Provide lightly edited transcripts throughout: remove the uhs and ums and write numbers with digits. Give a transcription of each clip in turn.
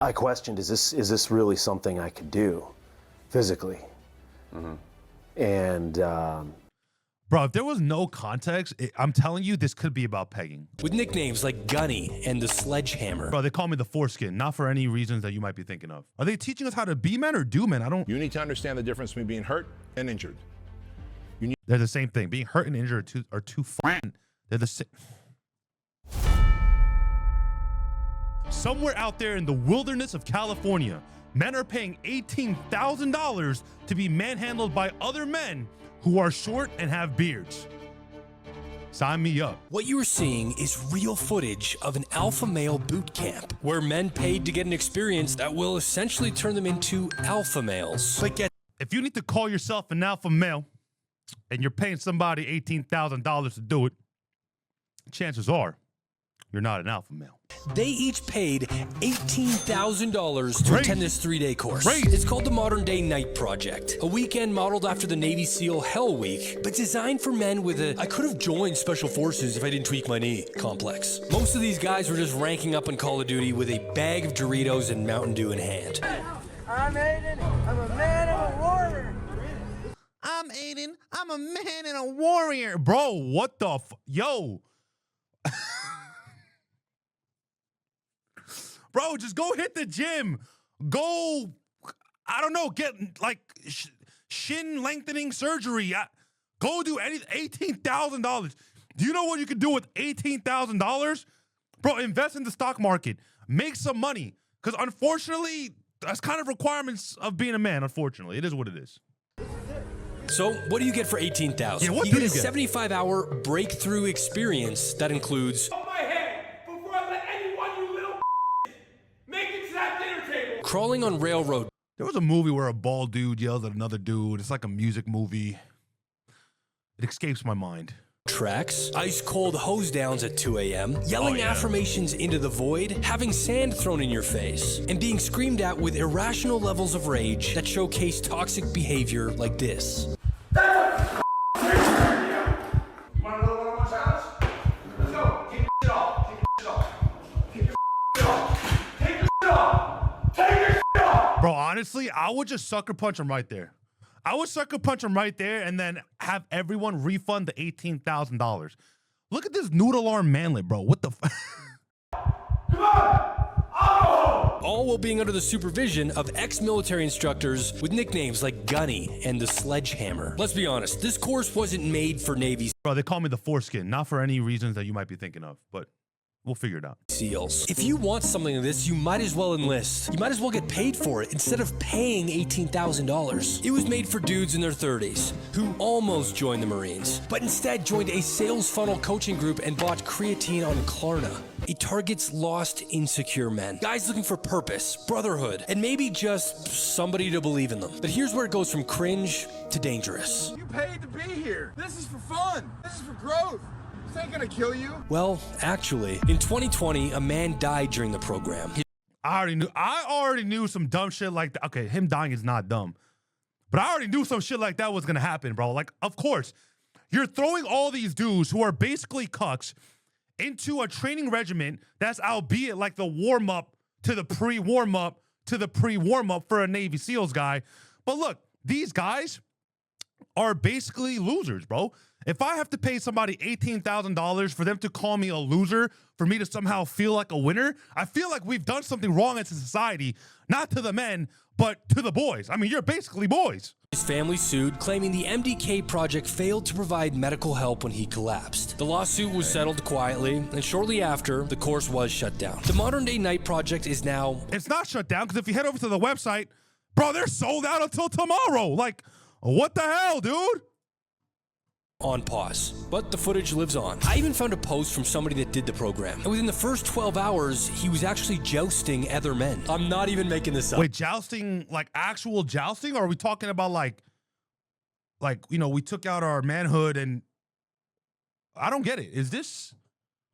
I questioned, is this really something I could do physically? And Bro, if there was no context, I'm telling you, this could be about pegging. With nicknames like Gunny and the Sledgehammer. Bro, they call me the foreskin, not for any reasons that you might be thinking of. Are they teaching us how to be men or do men? You need to understand the difference between being hurt and injured. They're the same thing. Being hurt and injured are two they're the same. Somewhere out there in the wilderness of California, men are paying $18,000 to be manhandled by other men who are short and have beards. Sign me up. What you are seeing is real footage of an alpha male boot camp, where men paid to get an experience that will essentially turn them into alpha males. But if you need to call yourself an alpha male and you're paying somebody $18,000 to do it, chances are you're not an alpha male. They each paid $18,000 to attend this 3-day course. Great. It's called the Modern Day Night Project, a weekend modeled after the Navy SEAL Hell Week, but designed for men with a "I could have joined Special Forces if I didn't tweak my knee" complex. Most of these guys were just ranking up in Call of Duty with a bag of Doritos and Mountain Dew in hand. I'm Aiden. I'm a man and a warrior. I'm Aiden. I'm a man and a warrior. Bro, what the yo? Bro, just go hit the gym. Go, I don't know, get like shin lengthening surgery. Go do anything. $18,000. Do you know what you can do with $18,000? Bro, invest in the stock market. Make some money. Because unfortunately, that's kind of requirements of being a man, unfortunately. It is what it is. So, what do you get for $18,000? Yeah, what you do get you a get? 75-hour breakthrough experience that includes crawling on railroad. There was a movie where a bald dude yells at another dude. It's like a music movie. It escapes my mind. Tracks, ice cold hose downs at 2 a.m., yelling affirmations into the void, having sand thrown in your face, and being screamed at with irrational levels of rage that showcase toxic behavior like this. Bro, honestly, I would just sucker punch him right there. I would sucker punch him right there and then have everyone refund the $18,000. Look at this noodle arm manlet, bro. What the f? Come on! All while being under the supervision of ex-military instructors with nicknames like Gunny and the Sledgehammer. Let's be honest, this course wasn't made for Navy Bro, they call me the foreskin, not for any reasons that you might be thinking of, but we'll figure it out. SEALs. If you want something like this, you might as well enlist. You might as well get paid for it instead of paying $18,000. It was made for dudes in their 30s who almost joined the Marines, but instead joined a sales funnel coaching group and bought creatine on Klarna. It targets lost, insecure men. Guys looking for purpose, brotherhood, and maybe just somebody to believe in them. But here's where it goes from cringe to dangerous. You paid to be here. This is for fun. This is for growth. This ain't gonna kill you. Well, actually, in 2020, a man died during the program. I already knew some dumb shit like that. Okay, him dying is not dumb. But I already knew some shit like that was gonna happen, bro. Like, of course, you're throwing all these dudes who are basically cucks into a training regimen that's albeit like the warm-up to the pre-warm-up to the pre-warm-up for a Navy SEALs guy. But look, these guys are basically losers, bro. If I have to pay somebody $18,000 for them to call me a loser, for me to somehow feel like a winner, I feel like we've done something wrong as a society, not to the men, but to the boys. I mean, you're basically boys. His family sued, claiming the MDK project failed to provide medical help when he collapsed. The lawsuit was settled quietly, and shortly after, the course was shut down. The Modern Day Night Project is now... It's not shut down, because if you head over to the website, bro, they're sold out until tomorrow. Like, what the hell, dude? On pause, but the footage lives on. I even found a post from somebody that did the program, and within the first 12 hours, he was actually jousting other men. I'm not even making this up. Wait, jousting, like actual jousting? Or are we talking about like, you know, we took out our manhood and I don't get it. Is this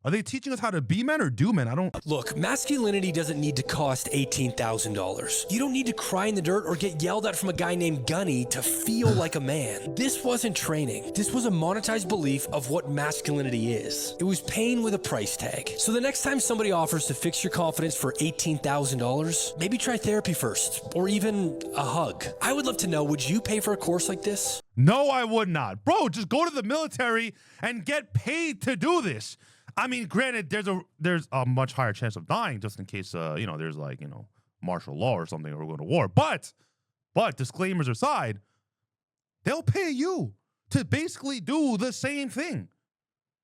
Are they teaching us how to be men or do men? I don't. Look, masculinity doesn't need to cost $18,000. You don't need to cry in the dirt or get yelled at from a guy named Gunny to feel like a man. This wasn't training. This was a monetized belief of what masculinity is. It was pain with a price tag. So the next time somebody offers to fix your confidence for $18,000, maybe try therapy first, or even a hug. I would love to know, would you pay for a course like this? No, I would not. Bro, just go to the military and get paid to do this. I mean, granted, there's a much higher chance of dying just in case, there's like, martial law or something, or we're going to war. But disclaimers aside, they'll pay you to basically do the same thing.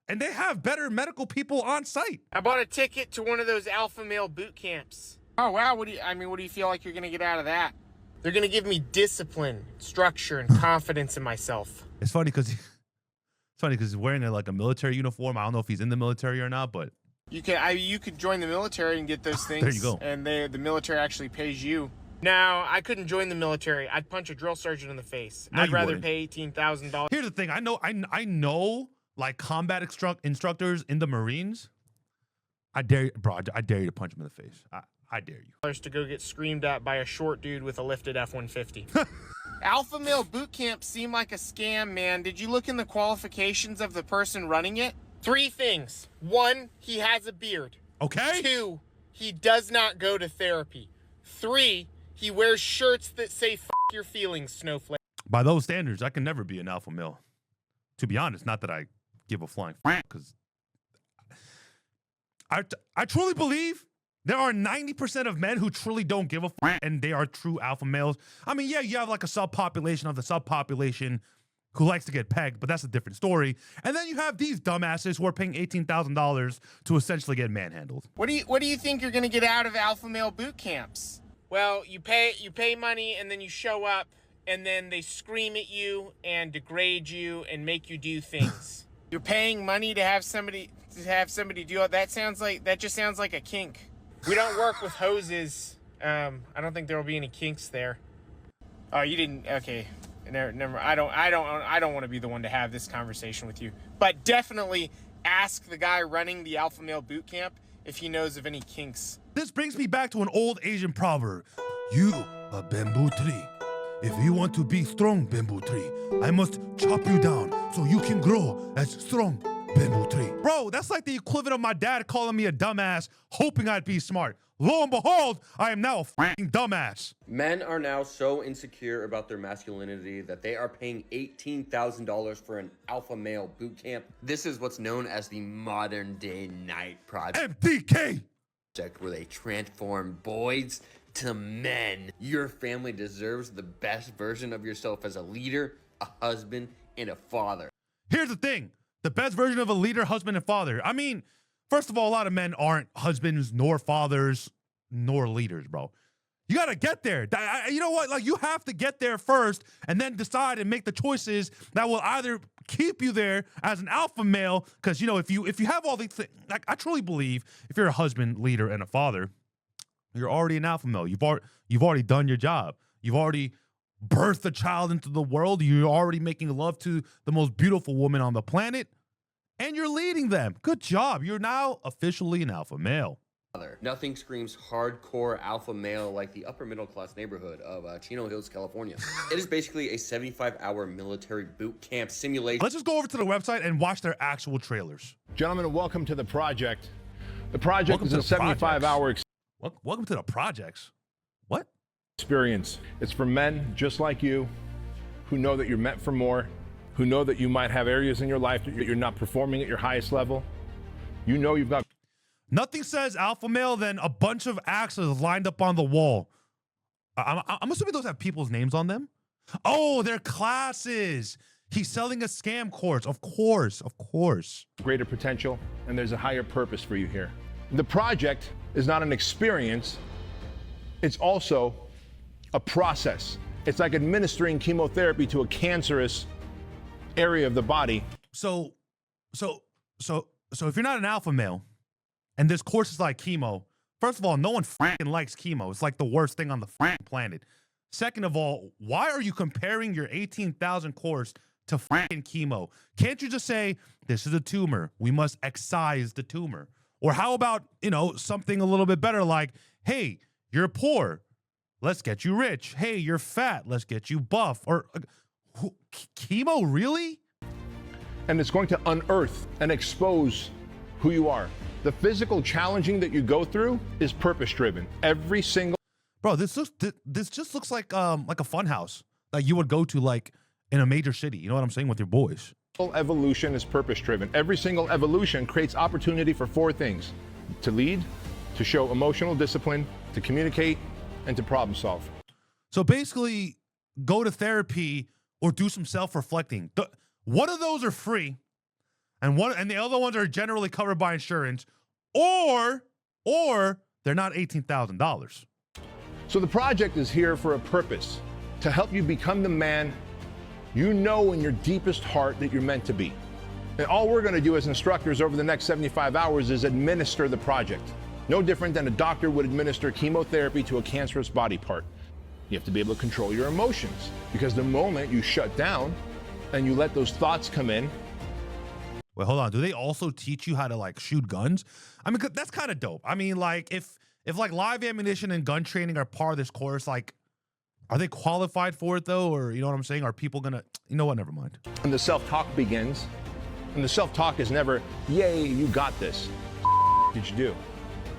And they have better medical people on site. I bought a ticket to one of those alpha male boot camps. Oh, wow. What do you feel like you're going to get out of that? They're going to give me discipline, structure, and confidence in myself. It's funny because he's wearing like a military uniform. I don't know if he's in the military or not, but you could join the military and get those things. There you go. And the military actually pays you. No, I couldn't join the military. I'd punch a drill sergeant in the face. No, I'd rather wouldn't. pay $18,000. Here's the thing. I know like combat instructors in the Marines. I dare you, bro. I dare you to punch him in the face. I dare you. To go get screamed at by a short dude with a lifted F-150. Alpha male boot camp seemed like a scam, man. Did you look in the qualifications of the person running it? 3 things. 1, he has a beard. Okay. 2, he does not go to therapy. 3, he wears shirts that say "F your feelings, snowflake." By those standards, I can never be an alpha male. To be honest, not that I give a flying because I truly believe there are 90% of men who truly don't give a and they are true alpha males. I mean, yeah, you have like a subpopulation of the subpopulation who likes to get pegged, but that's a different story. And then you have these dumbasses who are paying $18,000 to essentially get manhandled. What do you think you're gonna get out of alpha male boot camps? Well, you pay money and then you show up and then they scream at you and degrade you and make you do things. You're paying money to have somebody do it. That just sounds like a kink. We don't work with hoses. I don't think there will be any kinks there. Oh, you didn't. Okay, never. I don't want to be the one to have this conversation with you. But definitely ask the guy running the alpha male boot camp if he knows of any kinks. This brings me back to an old Asian proverb. You, a bamboo tree. If you want to be strong, bamboo tree, I must chop you down so you can grow as strong bamboo tree. Bro, that's like the equivalent of my dad calling me a dumbass, hoping I'd be smart. Lo and behold, I am now a fucking dumbass. Men are now so insecure about their masculinity that they are paying $18,000 for an alpha male boot camp. This is what's known as the modern day night project, MDK! where they transform boys to men. Your family deserves the best version of yourself as a leader, a husband, and a father. Here's the thing. The best version of a leader, husband, and father. I mean, first of all, a lot of men aren't husbands, nor fathers, nor leaders, bro. You got to get there. You know what? Like, you have to get there first and then decide and make the choices that will either keep you there as an alpha male, because, if you have all these things, like, I truly believe if you're a husband, leader, and a father, you're already an alpha male. You've already done your job. You've already birthed a child into the world. You're already making love to the most beautiful woman on the planet, and you're leading them. Good job. You're now officially an alpha male. Nothing screams hardcore alpha male like the upper middle class neighborhood of Chino Hills, California. It is basically a 75-hour military boot camp simulation. Let's just go over to the website and watch their actual trailers. Gentlemen, welcome to the project. The project is a 75-hour Welcome to the projects. What? experience. It's for men just like you who know that you're meant for more, who know that you might have areas in your life that you're not performing at your highest level. You know you've got... Nothing says alpha male than a bunch of axes lined up on the wall. I'm assuming those have people's names on them. Oh, they're classes. He's selling a scam course. Of course. greater potential, and there's a higher purpose for you here. The project is not an experience, it's also a process. It's like administering chemotherapy to a cancerous area of the body. So if you're not an alpha male and this course is like chemo, first of all, no one fucking likes chemo. It's like the worst thing on the planet. Second of all, why are you comparing your 18,000 course to fucking chemo? Can't you just say, this is a tumor, we must excise the tumor? Or how about, something a little bit better like, hey, you're poor, let's get you rich. Hey, you're fat, let's get you buff. Or chemo, really? And it's going to unearth and expose who you are. The physical challenging that you go through is purpose-driven. Every single... Bro, this just looks like a fun house that you would go to like in a major city. You know what I'm saying? With your boys. Evolution is purpose-driven. Every single evolution creates opportunity for 4 things: to lead, to show emotional discipline, to communicate, and to problem solve. So basically, go to therapy or do some self-reflecting. One of those are free, and the other ones are generally covered by insurance, or they're not $18,000. So the project is here for a purpose, to help you become the man you know in your deepest heart that you're meant to be. And all we're going to do as instructors over the next 75 hours is administer the project. No different than a doctor would administer chemotherapy to a cancerous body part. You have to be able to control your emotions, because the moment you shut down and you let those thoughts come in. Wait, hold on. Do they also teach you how to like shoot guns? I mean, that's kind of dope. I mean, like if like live ammunition and gun training are part of this course, like, are they qualified for it though? Or you know what I'm saying? Are people gonna, you know what, never mind. And the self-talk begins. And the self-talk is never, yay, you got this. What did you do?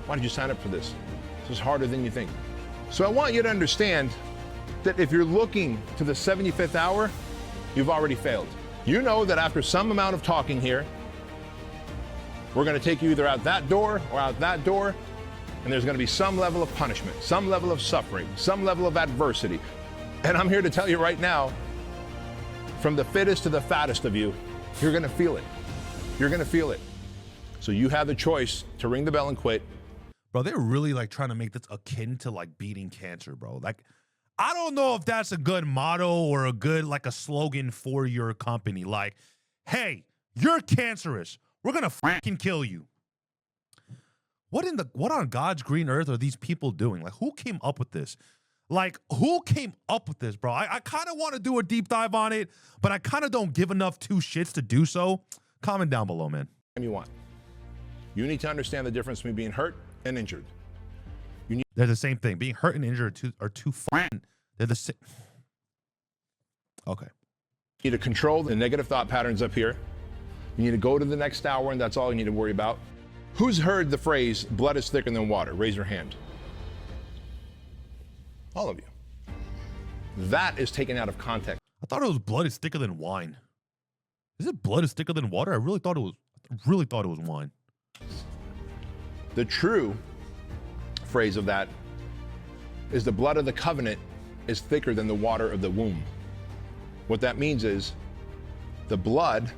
Why did you sign up for this? This is harder than you think. So I want you to understand that if you're looking to the 75th hour, you've already failed. You know that after some amount of talking here, we're gonna take you either out that door or out that door, and there's gonna be some level of punishment, some level of suffering, some level of adversity. And I'm here to tell you right now, from the fittest to the fattest of you, you're gonna feel it. You're gonna feel it. So you have the choice to ring the bell and quit. Bro, they're really like trying to make this akin to like beating cancer, bro. Like, I don't know if that's a good motto or a good like a slogan for your company. Like, hey, you're cancerous, we're gonna fucking kill you. What on God's green earth are these people doing? Like, who came up with this? Like, who came up with this, bro? I kind of want to do a deep dive on it, but I kind of don't give enough two shits to do so. Comment down below, man. You want. You need to understand the difference between being hurt and injured. They're the same thing. Being hurt and injured are two fucking, they're the same. Okay. You need to control the negative thought patterns up here. You need to go to the next hour, and that's all you need to worry about. Who's heard the phrase, blood is thicker than water? Raise your hand. All of you. That is taken out of context. I thought it was blood is thicker than wine. Is it blood is thicker than water? I really thought it was wine. The true phrase of that is the blood of the covenant is thicker than the water of the womb. What that means is the blood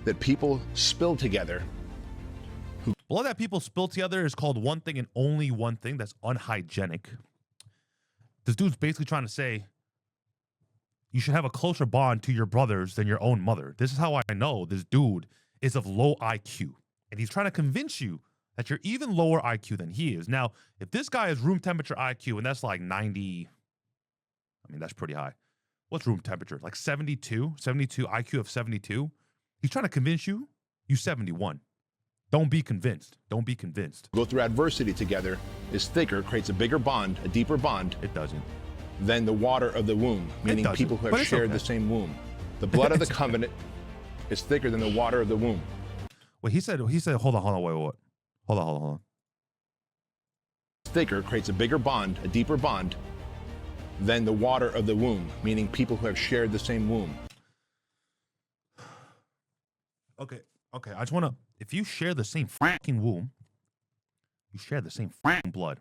that people spill together. Blood that people spill together is called one thing and only one thing. That's unhygienic. This dude's basically trying to say you should have a closer bond to your brothers than your own mother. This is how I know this dude is of low IQ. And he's trying to convince you that you're even lower IQ than he is. Now, if this guy is room temperature IQ, and that's like 90, I mean, that's pretty high. What's room temperature? Like 72, IQ of 72. He's trying to convince you 71. Don't be convinced. Don't be convinced. Go through adversity together is thicker, creates a bigger bond, a deeper bond. It doesn't. Than the water of the womb, meaning people who have shared the same womb. The blood of the covenant is thicker than the water of the womb. Wait, he said, hold on, wait. Hold on. Thicker, creates a bigger bond, a deeper bond than the water of the womb, meaning people who have shared the same womb. Okay. I just want to, if you share the same fucking womb, you share the same fucking blood.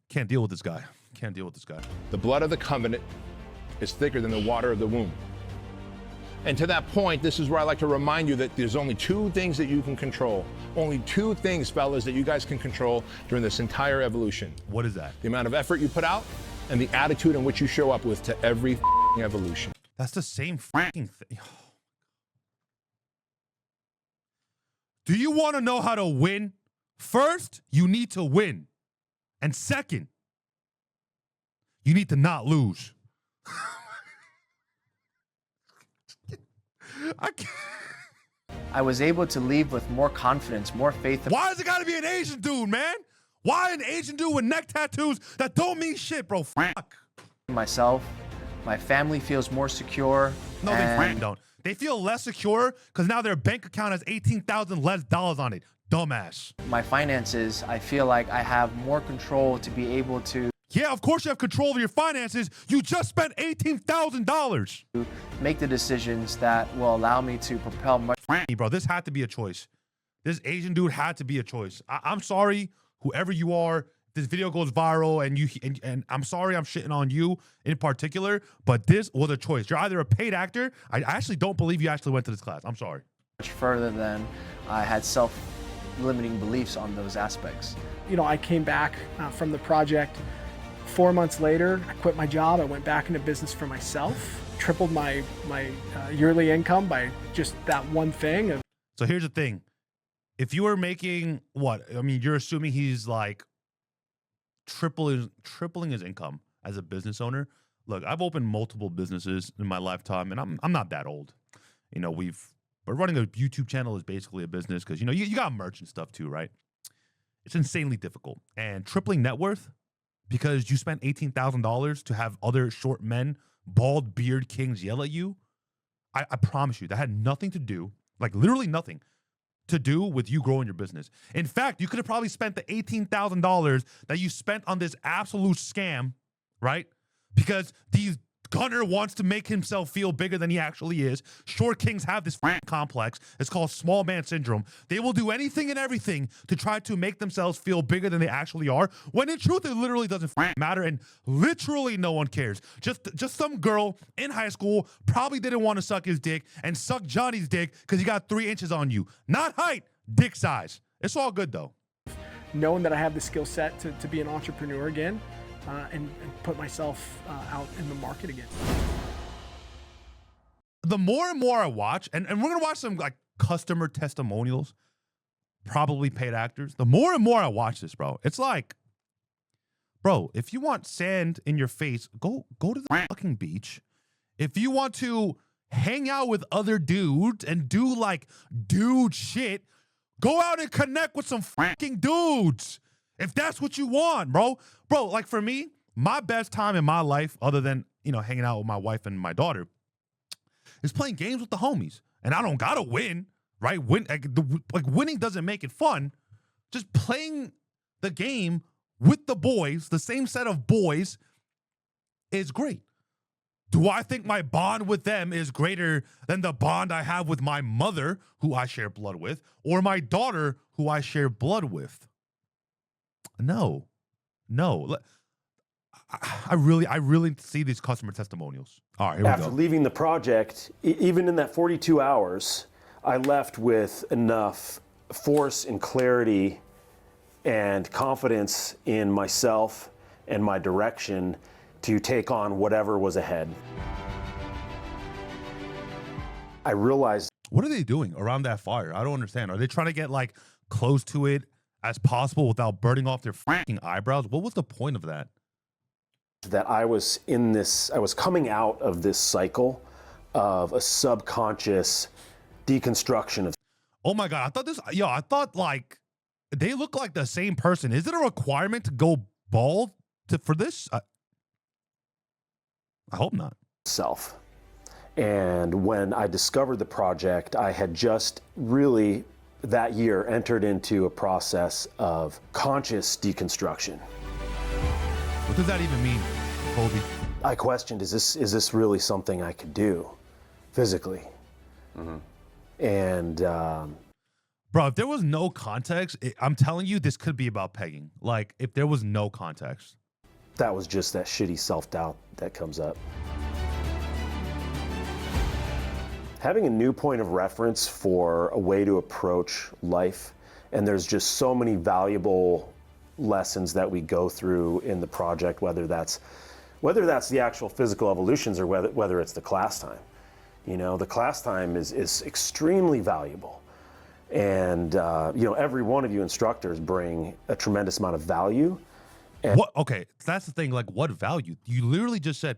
Can't deal with this guy. The blood of the covenant is thicker than the water of the womb. And to that point, this is where I like to remind you that there's only 2 things that you can control. Only 2 things, fellas, that you guys can control during this entire evolution. What is that? The amount of effort you put out and the attitude in which you show up with to every evolution. That's the same fucking thing. Do you want to know how to win? First, you need to win. And second, you need to not lose. I can't. I was able to leave with more confidence, more faith in Why does it gotta be an Asian dude, man? Why an Asian dude with neck tattoos that don't mean shit, bro? Fuck. myself. My family feels more secure. No, they don't. They feel less secure because now their bank account has $18,000 less on it. Dumbass. My finances, I feel like I have more control to be able to Yeah, of course you have control of your finances. You just spent $18,000. make the decisions that will allow me to propel much. Bro, this had to be a choice. This Asian dude had to be a choice. I'm sorry, whoever you are. This video goes viral, and I'm sorry I'm shitting on you in particular, but this was a choice. You're either a paid actor. I actually don't believe you actually went to this class. I'm sorry. Much further than I had self-limiting beliefs on those aspects. You know, I came back from the project 4 months later. I quit my job. I went back into business for myself, tripled my yearly income by just that one thing. So here's the thing. If you were making what? I mean, you're assuming he's like tripling his income as a business owner. Look, I've opened multiple businesses in my lifetime, and I'm not that old. You know, but running a YouTube channel is basically a business because, you know, you got merch and stuff too, right? It's insanely difficult. And tripling net worth because you spent $18,000 to have other short men, bald beard kings yell at you, I promise you, that had nothing to do, like literally nothing to do with you growing your business. In fact, you could have probably spent the $18,000 that you spent on this absolute scam, right? Because these Gunner wants to make himself feel bigger than he actually is. Short kings have this complex. It's called small man syndrome. They will do anything and everything to try to make themselves feel bigger than they actually are, when in truth, it literally doesn't matter, and literally no one cares. Just some girl in high school probably didn't want to suck his dick and suck Johnny's dick because he got 3 inches on you. Not height, dick size. It's all good, though. Knowing that I have the skill set to be an entrepreneur again, and put myself out in the market again. The more and more I watch, and we're going to watch some like customer testimonials, probably paid actors. The more and more I watch this, bro, it's like, bro, if you want sand in your face, go to the fucking beach. If you want to hang out with other dudes and do like dude shit, go out and connect with some fucking dudes. If that's what you want, bro. Bro, like for me, my best time in my life, other than, you know, hanging out with my wife and my daughter, is playing games with the homies. And I don't gotta win, right? Winning doesn't make it fun. Just playing the game with the boys, the same set of boys, is great. Do I think my bond with them is greater than the bond I have with my mother, who I share blood with, or my daughter, who I share blood with? No. I really see these customer testimonials. All right, here we go. After leaving the project, even in that 42 hours, I left with enough force and clarity and confidence in myself and my direction to take on whatever was ahead. I realized. What are they doing around that fire? I don't understand. Are they trying to get like close to it as possible without burning off their fucking eyebrows? What was the point of that? That I was coming out of this cycle of a subconscious deconstruction of. Oh my God, I thought like they look like the same person. Is it a requirement to go bald for this? I hope not. Self. And when I discovered the project, I had just really that year entered into a process of conscious deconstruction. What does that even mean, Kobe? I questioned, is this really something I could do physically? Mm-hmm. And bro, if there was no context, I'm telling you, this could be about pegging. Like, if there was no context. That was just that shitty self-doubt that comes up. Having a new point of reference for a way to approach life, and there's just so many valuable lessons that we go through in the project, whether that's the actual physical evolutions or whether it's the class time. You know, the class time is extremely valuable. And, you know, every one of you instructors bring a tremendous amount of value. What? Okay, that's the thing. Like, what value? You literally just said,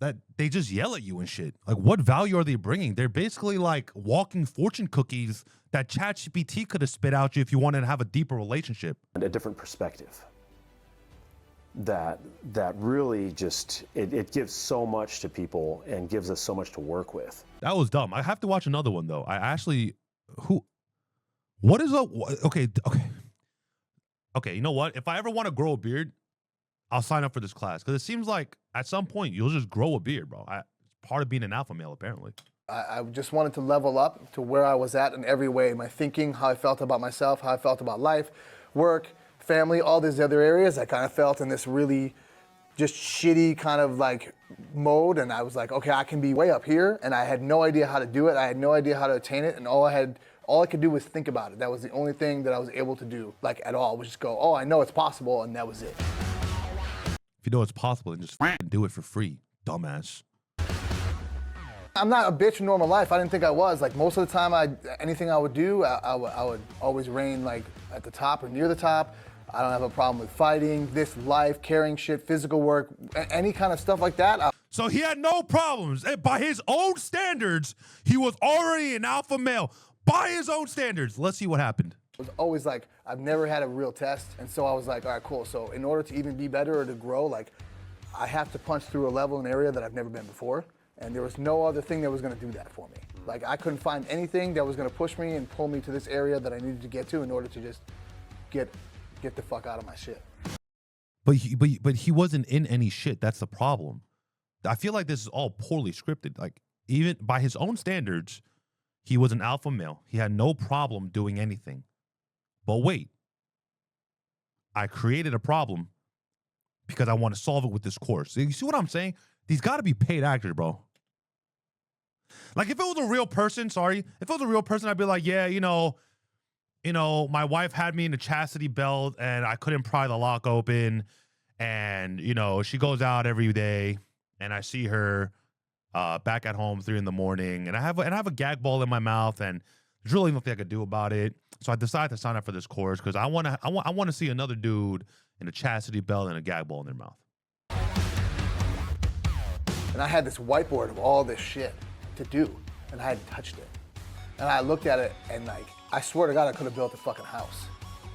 that they just yell at you and shit. Like, what value are they bringing? They're basically like walking fortune cookies that ChatGPT could have spit out you if you wanted to have a deeper relationship. And a different perspective. That really just, it gives so much to people and gives us so much to work with. That was dumb. I have to watch another one though. I actually, what is okay. You know what? If I ever want to grow a beard, I'll sign up for this class because it seems like at some point you'll just grow a beard, bro. It's part of being an alpha male, apparently. I just wanted to level up to where I was at in every way. My thinking, how I felt about myself, how I felt about life, work, family, all these other areas. I kind of felt in this really just shitty kind of like mode. And I was like, okay, I can be way up here. And I had no idea how to do it. I had no idea how to attain it. And all I could do was think about it. That was the only thing that I was able to do, like at all, was just go, oh, I know it's possible. And that was it. If you know it's possible, then just do it for free, dumbass. I'm not a bitch in normal life. I didn't think I was. Like most of the time, anything I would do, I would always reign like at the top or near the top. I don't have a problem with fighting, this life, carrying shit, physical work, any kind of stuff like that. So he had no problems. By his own standards, he was already an alpha male. By his own standards. Let's see what happened. It was always like, I've never had a real test. And so I was like, all right, cool. So in order to even be better or to grow, like I have to punch through a level, an area that I've never been before. And there was no other thing that was gonna do that for me. Like I couldn't find anything that was gonna push me and pull me to this area that I needed to get to in order to just get the fuck out of my shit. But he wasn't in any shit. That's the problem. I feel like this is all poorly scripted. Like even by his own standards, he was an alpha male. He had no problem doing anything. But wait, I created a problem because I want to solve it with this course. You see what I'm saying? These got to be paid actors, bro. Like if it was a real person, if it was a real person, I'd be like, yeah, you know, my wife had me in a chastity belt and I couldn't pry the lock open. And, you know, she goes out every day and I see her back at home 3 a.m. and I have a gag ball in my mouth and there's really nothing I could do about it. So I decided to sign up for this course because I want to see another dude in a chastity belt and a gag ball in their mouth. And I had this whiteboard of all this shit to do, and I hadn't touched it. And I looked at it, and like, I swear to God, I could have built a fucking house.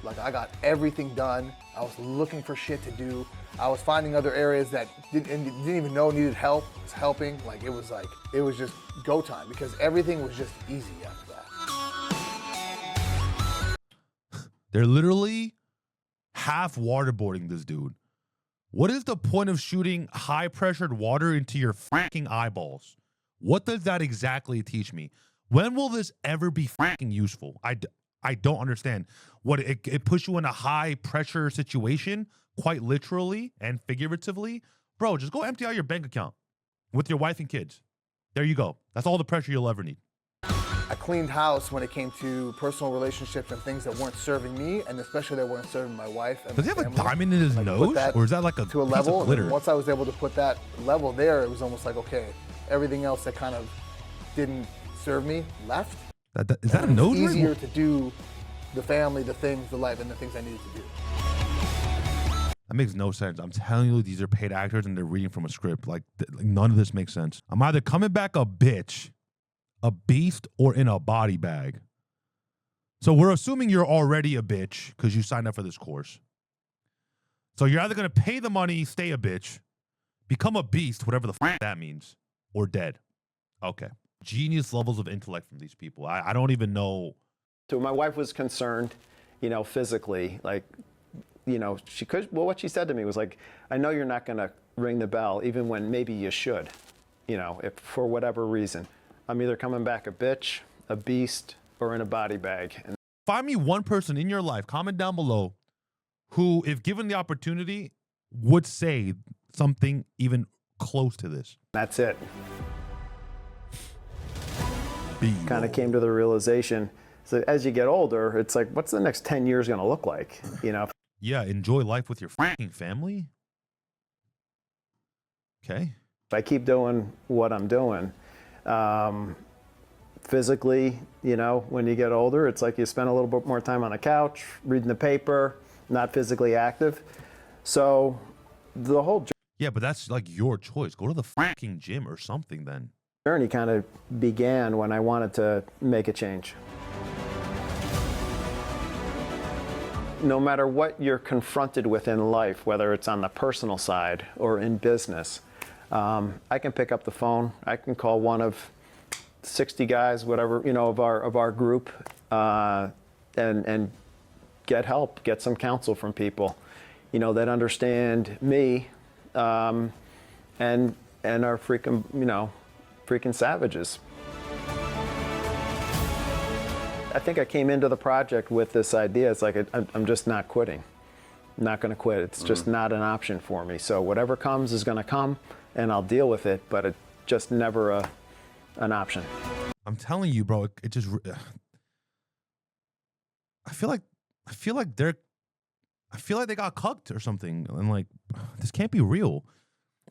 Like, I got everything done. I was looking for shit to do. I was finding other areas that didn't even know needed help. I was helping. Like, it was just go time because everything was just easy after that. They're literally half waterboarding this dude. What is the point of shooting high-pressured water into your fucking eyeballs? What does that exactly teach me? When will this ever be fucking useful? I don't understand. What it puts you in a high-pressure situation, quite literally and figuratively? Bro, just go empty out your bank account with your wife and kids. There you go. That's all the pressure you'll ever need. I cleaned house when it came to personal relationships and things that weren't serving me, and especially that weren't serving my wife. And does he have a diamond in his nose, or is that like a to a piece level? of glitter? And once I was able to put that level there, it was almost like okay, everything else that kind of didn't serve me left. Is that a nose ring? Easier to do the family, the things, the life, and the things I needed to do. That makes no sense. I'm telling you, these are paid actors and they're reading from a script. Like none of this makes sense. I'm either coming back a bitch, a beast, or in a body bag. So we're assuming you're already a bitch because you signed up for this course. So you're either going to pay the money, stay a bitch, become a beast, whatever the f that means, or dead. Okay. Genius levels of intellect from these people. I don't even know. So my wife was concerned, you know, physically, like, you know, what she said to me was like, I know you're not going to ring the bell even when maybe you should, you know, if for whatever reason. I'm either coming back a bitch, a beast, or in a body bag. And find me one person in your life, comment down below, who, if given the opportunity, would say something even close to this. That's it. Kind of came to the realization. So as you get older, it's like, what's the next 10 years going to look like? You know? Yeah, enjoy life with your fucking family. Okay. If I keep doing what I'm doing, physically, you know, when you get older, it's like you spend a little bit more time on the couch, reading the paper, not physically active. So the whole Yeah, but that's like your choice. Go to the fucking gym or something then. Journey kind of began when I wanted to make a change. No matter what you're confronted with in life, whether it's on the personal side or in business, I can pick up the phone. I can call one of 60 guys, whatever, of our group, and get help, get some counsel from people, that understand me, and are freaking savages. I think I came into the project with this idea. It's like, I'm just not quitting. I'm not going to quit. It's just not an option for me. So whatever comes is going to come, and I'll deal with it, but it's just never an option. I'm telling you, bro, it just, I feel like they got cucked or something. And like, this can't be real.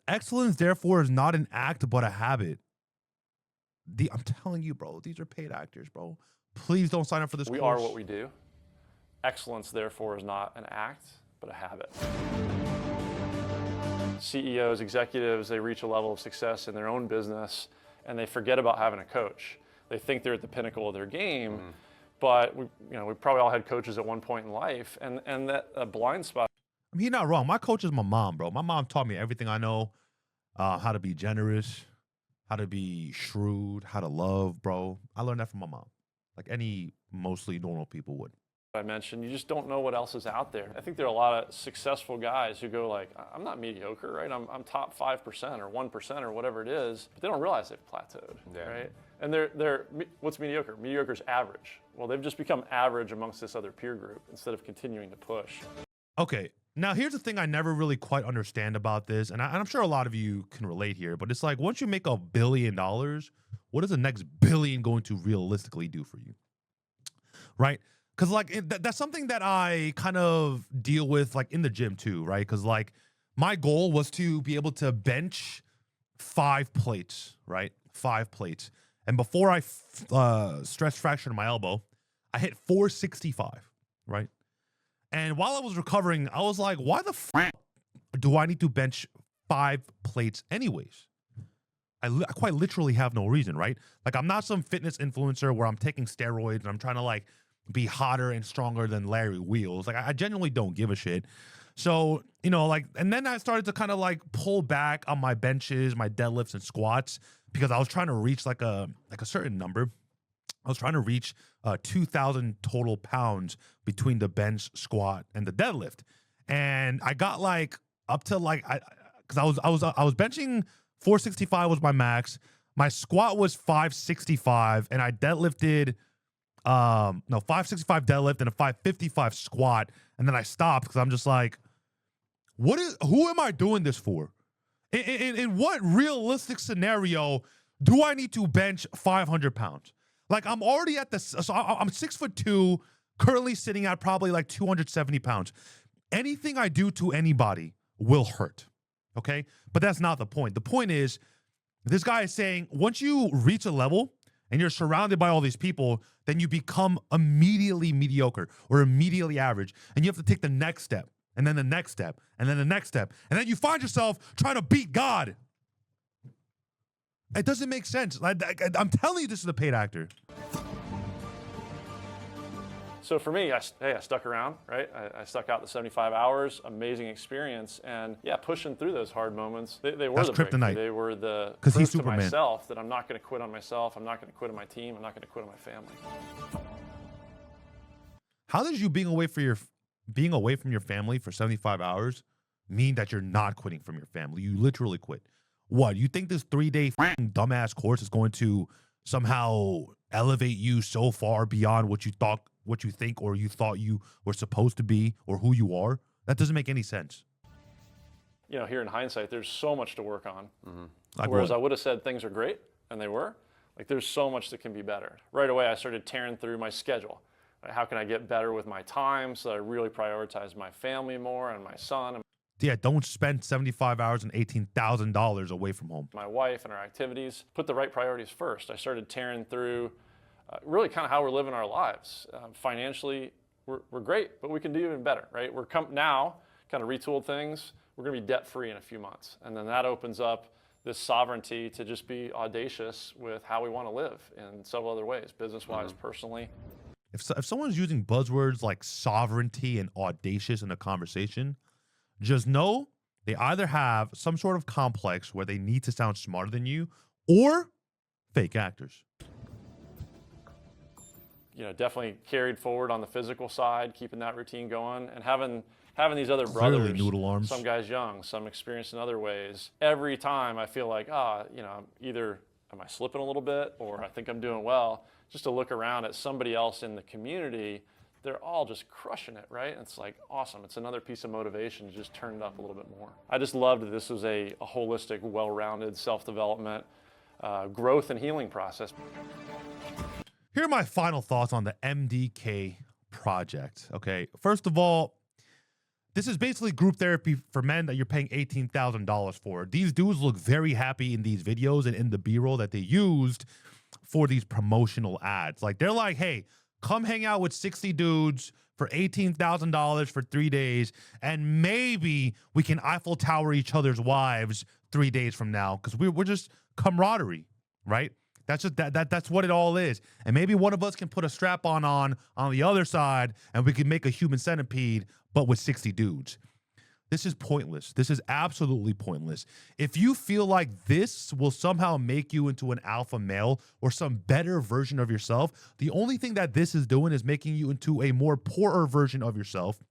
Excellence, therefore, is not an act, but a habit. I'm telling you, bro, these are paid actors, bro. Please don't sign up for this course. We are what we do. Excellence, therefore, is not an act, but a habit. CEOs, executives, they reach a level of success in their own business, and they forget about having a coach. They think they're at the pinnacle of their game, but we probably all had coaches at one point in life, and that blind spot. I mean, you're not wrong. My coach is my mom, bro. My mom taught me everything I know, how to be generous, how to be shrewd, how to love, bro. I learned that from my mom, like any mostly normal people would. I mentioned, you just don't know what else is out there. I think there are a lot of successful guys who go like, I'm not mediocre, right? I'm top 5% or 1% or whatever it is, but they don't realize they've plateaued, right? And they're what's mediocre? Mediocre is average. Well, they've just become average amongst this other peer group instead of continuing to push. Okay, now here's the thing I never really quite understand about this, and I'm sure a lot of you can relate here, but it's like, once you make $1 billion, what is the next billion going to realistically do for you, right? Because like that's something that I kind of deal with like in the gym too, right? Because like my goal was to be able to bench 5 plates, right? 5 plates. And before I stress fractured my elbow, I hit 465, right? And while I was recovering, I was like, why the f do I need to bench 5 plates anyways? I quite literally have no reason, right? Like, I'm not some fitness influencer where I'm taking steroids and I'm trying to like be hotter and stronger than Larry Wheels. Like, I genuinely don't give a shit. So, like, and then I started to kind of like pull back on my benches, my deadlifts and squats, because I was trying to reach like a certain number. I was trying to reach 2,000 total pounds between the bench, squat, and the deadlift. And I got like up to like, because I was benching 465 was my max. My squat was 565, and I deadlifted 565 deadlift and a 555 squat, and then I stopped because I'm just like, who am I doing this for? In what realistic scenario do I need to bench 500 pounds? Like, I'm already at so I'm 6'2", currently sitting at probably like 270 pounds. Anything I do to anybody will hurt, okay? But that's not the point. The point is, this guy is saying, once you reach a level and you're surrounded by all these people, then you become immediately mediocre or immediately average. And you have to take the next step, and then the next step, and then the next step. And then you find yourself trying to beat God. It doesn't make sense. I'm telling you, this is a paid actor. So for me, I stuck around, right? I stuck out the 75 hours, amazing experience, and yeah, pushing through those hard moments. They were the breakthrough. They were the proof to myself that I'm not going to quit on myself. I'm not going to quit on my team. I'm not going to quit on my family. How does you being away from your family for 75 hours mean that you're not quitting from your family? You literally quit. What, you think this 3-day dumbass course is going to somehow elevate you so far beyond what you think, or you thought you were supposed to be, or who you are? That doesn't make any sense. Here in hindsight, there's so much to work on. Like Whereas what? I would have said things are great, and they were. Like, there's so much that can be better. Right away, I started tearing through my schedule. How can I get better with my time so that I really prioritize my family more and my son? Yeah, don't spend 75 hours and $18,000 away from home. My wife and our activities, put the right priorities first. I started tearing through really kind of how we're living our lives. Financially, we're great, but we can do even better, right? We're now kind of retooled things, we're going to be debt free in a few months. And then that opens up this sovereignty to just be audacious with how we want to live in several other ways, business-wise, personally. If someone's using buzzwords like sovereignty and audacious in a conversation, just know they either have some sort of complex where they need to sound smarter than you, or fake actors. You know, definitely carried forward on the physical side, keeping that routine going, and having these other brothers. Clearly noodle arms. Some guys young, some experienced in other ways. Every time I feel like, you know, either am I slipping a little bit, or I think I'm doing well, just to look around at somebody else in the community, they're all just crushing it, right? It's like, awesome. It's another piece of motivation to just turn it up a little bit more. I just loved that this was a holistic, well-rounded self-development, growth and healing process. Here are my final thoughts on the MDK project, okay? First of all, this is basically group therapy for men that you're paying $18,000 for. These dudes look very happy in these videos and in the B-roll that they used for these promotional ads. Like, they're like, hey, come hang out with 60 dudes for $18,000 for 3 days, and maybe we can Eiffel Tower each other's wives 3 days from now, because we're just camaraderie, right? That's just that's what it all is. And maybe one of us can put a strap on the other side, and we can make a human centipede, but with 60 dudes. This is pointless. This is absolutely pointless. If you feel like this will somehow make you into an alpha male or some better version of yourself, the only thing that this is doing is making you into a more poorer version of yourself,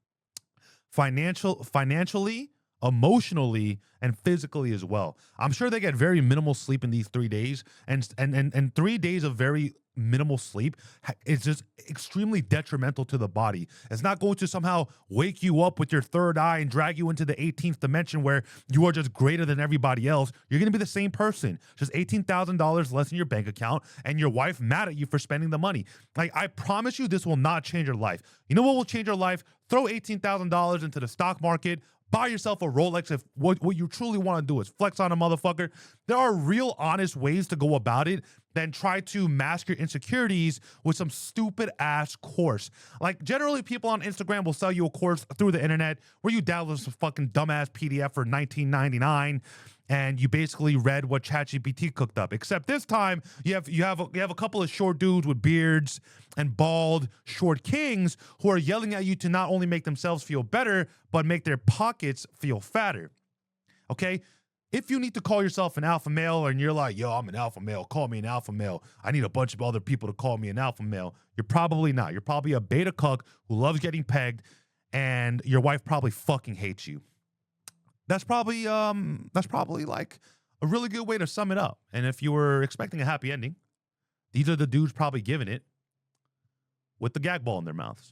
financially, emotionally, and physically as well. I'm sure they get very minimal sleep in these 3 days, and 3 days of very minimal sleep is just extremely detrimental to the body. It's not going to somehow wake you up with your third eye and drag you into the 18th dimension where you are just greater than everybody else. You're going to be the same person, just $18,000 less in your bank account, and your wife mad at you for spending the money. Like, I promise you, this will not change your life. You know what will change your life? Throw $18,000 into the stock market. Buy yourself a Rolex if what you truly want to do is flex on a motherfucker. There are real honest ways to go about it than try to mask your insecurities with some stupid ass course. Like, generally people on Instagram will sell you a course through the internet where you download some fucking dumbass PDF for $19.99 and you basically read what ChatGPT cooked up. Except this time you have a couple of short dudes with beards and bald short kings who are yelling at you to not only make themselves feel better, but make their pockets feel fatter. Okay? If you need to call yourself an alpha male and you're like, yo, I'm an alpha male, call me an alpha male, I need a bunch of other people to call me an alpha male, you're probably not. You're probably a beta cuck who loves getting pegged, and your wife probably fucking hates you. That's probably like a really good way to sum it up. And if you were expecting a happy ending, these are the dudes probably giving it with the gag ball in their mouths.